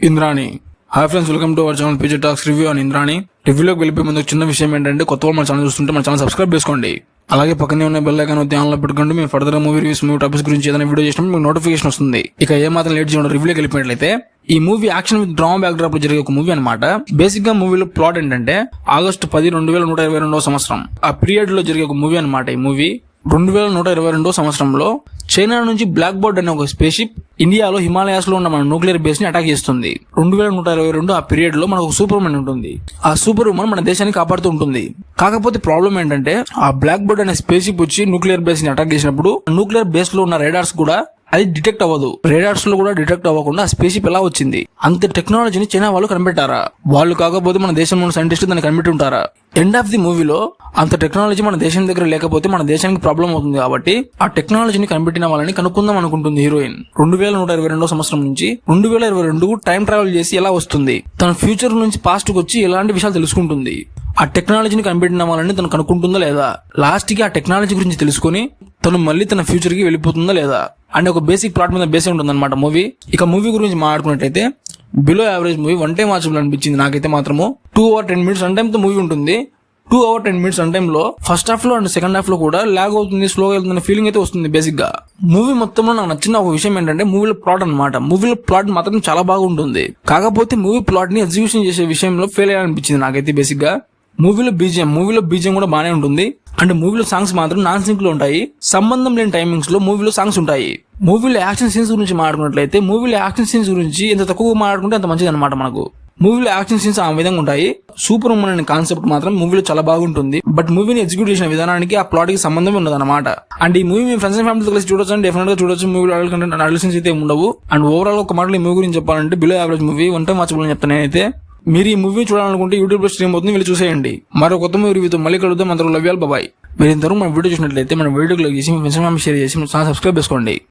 Indrani. Hi friends, welcome to our channel PG talks review అని ఇంద్రాణి. రివ్యూలోకి వెళ్ళిపోయే ముందు చిన్న విషయం ఏంటంటే, కొత్త వాళ్ళు మన ఛానల్ చూస్తుంటే మన ఛానల్ సబ్స్క్రైబ్ చేసుకోండి. అలాగే పక్కనే ఉన్న బెల్ ఐకాన్ ధ్యానంలో పెట్టుకోండి. మేము further movie reviews, movie topics గురించి ఏదైనా వీడియో చేసినప్పుడు మీకు నోటిఫికేషన్ వస్తుంది. ఇక ఏ మాత్రం లేట్ చేయడం రివ్యూలోకి వెళ్ళిపోయినట్లయితే, ఈ movie action with drama back drop లో జరిగే ఒక మూవీ అనమాట. బేసిక్ గా మూవీలో ప్లాట్ ఏంటంటే, ఆగస్టు 10, 2122 సంవత్సరం ఆ పీరియడ్ లో జరిగే ఒక మూవీ అనమాట. ఈ మూవీ 2122 సంవత్సరంలో చైనా నుంచి బ్లాక్ బర్డ్ అనే ఒక స్పేస్ షిప్ ఇండియాలో హిమాలయాస్ లో ఉన్న మన న్యూక్లియర్ బేస్ ని అటాక్ చేస్తుంది. 2122 ఆ పీరియడ్ లో మనకు సూపర్ ఉమెన్ ఉంటుంది. ఆ సూపర్ ఉమెన్ మన దేశాన్ని కాపాడుతూ ఉంటుంది. కాకపోతే ప్రాబ్లం ఏంటంటే, ఆ బ్లాక్ బర్డ్ అనే స్పేస్ షిప్ వచ్చి న్యూక్లియర్ బేస్ ని అటాక్ చేసినప్పుడు న్యూక్లియర్ బేస్ లో ఉన్న రేడార్స్ కూడా అది డిటెక్ట్ అవ్వదు. రేడార్స్ లో కూడా డిటెక్ట్ అవ్వకుండా ఆ స్పేస్ షిప్ ఎలా వచ్చింది? అంత టెక్నాలజీని చైనా వాళ్ళు కనిపెట్టారా? వాళ్ళు కాకపోతే మన దేశంలో ఉన్న సైంటిస్టులు దాన్ని కనిపెట్టి ఉంటారా? ఎండ్ ఆఫ్ ది మూవీలో అంత టెక్నాలజీ మన దేశం దగ్గర లేకపోతే మన దేశానికి ప్రాబ్లం అవుతుంది. కాబట్టి ఆ టెక్నాలజీని కనిపెట్టిన వాళ్ళని కనుక్కుందాం అనుకుంటుంది హీరోయిన్. 2122 సంవత్సరం నుంచి 2022 టైం ట్రావెల్ చేసి ఎలా వస్తుంది? తన ఫ్యూచర్ నుంచి పాస్ట్ కు వచ్చి ఎలాంటి విషయాలు తెలుసుకుంటుంది? ఆ టెక్నాలజీని కనిపెట్టిన వాళ్ళని తను కనుక్కుంటుందా లేదా? లాస్ట్ కి ఆ టెక్నాలజీ గురించి తెలుసుకుని తను మళ్ళీ తన ఫ్యూచర్ కి వెళ్ళిపోతుందా లేదా అంటే ఒక బేసిక్ ప్లాట్ మీద బేస్ ఉంటుంది అనమాట మూవీ. ఇక మూవీ గురించి మాట్లాడుకున్నట్టయితే, below average movie, one time watchable అనిపించింది నాకైతే మాత్రము. 2 hours 10 minutes రన్ టైమ్ తో మూవీ ఉంటుంది. 2 hours 10 minutes రన్ టైమ్ లో ఫస్ట్ హాఫ్ లో అండ్ సెకండ్ హాఫ్ లో కూడా లాగ్ అవుతుంది, స్లోగా వెళ్తున్న ఫీలింగ్ అయితే వస్తుంది. బేసిక్ గా మూవీ మొత్తంలో నాకు నచ్చిన ఒక విషయం ఏంటంటే, మూవీలో ప్లాట్ అనమాట. మూవీలో ప్లాట్ మాత్రం చాలా బాగుంటుంది. కాకపోతే మూవీ ప్లాట్ ని ఎగ్జిక్యూషన్ చేసే విషయంలో ఫెయిల్ అయ్యాలనిపించింది నాకైతే. బేసిక్ గా మూవీలో బీజిఎం కూడా బానే ఉంటుంది. అంటే మూవీలో సాంగ్స్ మాత్రం నాన్ సింక్ లో ఉంటాయి. సంబంధం లేని టైమింగ్స్ లో మూవీలో సాంగ్స్ ఉంటాయి. మూవీలో యాక్షన్ సీన్స్ గురించి మాట్లాడుకున్నట్లయితే, మూవీలో యాక్షన్ సీన్స్ గురించి ఎంత తక్కువ మాట్లాడుకుంటే అంత మంచిది అనమాట. మనకు మూవీలో యాక్షన్ సీన్స్ ఆ విధంగా ఉంటాయి. సూపర్ ఉమెన్ అనే కాన్సెప్ట్ మాత్రం మూవీలో చాలా బాగుంటుంది. బట్ మూవీని ఎగ్జిక్యూట్ చేసిన విధానానికి ఆ ప్లాట్ కి సంబంధం ఉండదు అనమాట. అండ్ ఈ మూవీ మీ ఫ్రెండ్స్ అండ్ ఫ్యామిలీతో కలిసి చూడొచ్చు అండ్ డెఫినెట్ గా చూడొచ్చు. మూవీలో అడల్ట్ సీన్స్ అయితే ఉండవు. అండ్ ఓవరాల్ ఒక మాటలో ఈ మూవీ గురించి చెప్పాలంటే, below average movie, one time watchable అని చెప్తాను నేనైతే. మీరు ఈ మూవీ చూడాలనుకుంటే యూట్యూబ్ లో స్ట్రీమ్ అవుతుంది, వెళ్ళి చూసేయండి. మరో కొత్త మూవీ రివ్యూతో మళ్ళీ కలుద్దాం. అందరూ లవ్ యూ ఆల్, బాయ్. మీరు ఇంతవరకు మన వీడియో చూసినట్లయితే మన వీడియోకి లైక్ చేసి మీ ఫ్రెండ్స్ షేర్ చేసి సబ్స్క్రైబ్ చేసుకోండి.